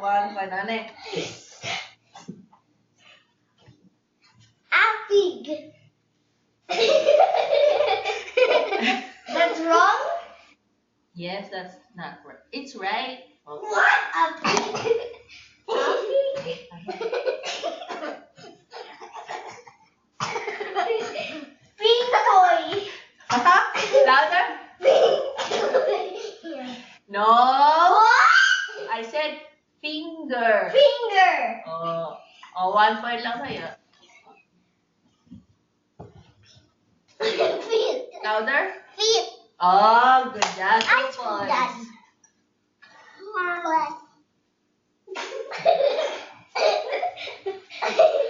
1 point. Ano eh? A pig. That's wrong? Yes, that's not right. It's right. Oh. What? A pig? A pig? Pink boy. Louder? No. What? I said finger. Finger. Oh, 1 point lang sa'yo. Feet. Louder? Feet. Oh, good job. 2 Ice cream, points. Daddy.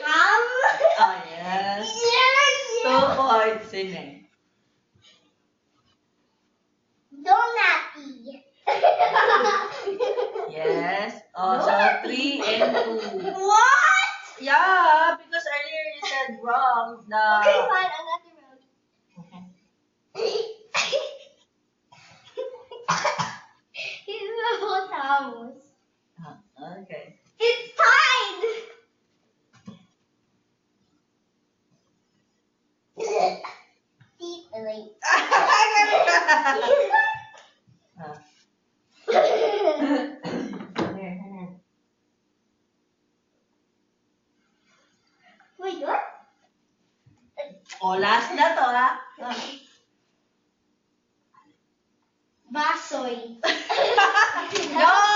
Ham. Oh, yes. Yes. 2 points, Sine. Donutty. Yes. Oh, so 3 and 2. What? Yeah, because earlier you said wrong. Okay, fine. Another round. He's a hippopotamus. Okay. It's tied. Teeth away. Wait, what? Oh, last na to, ha? Basoy. No!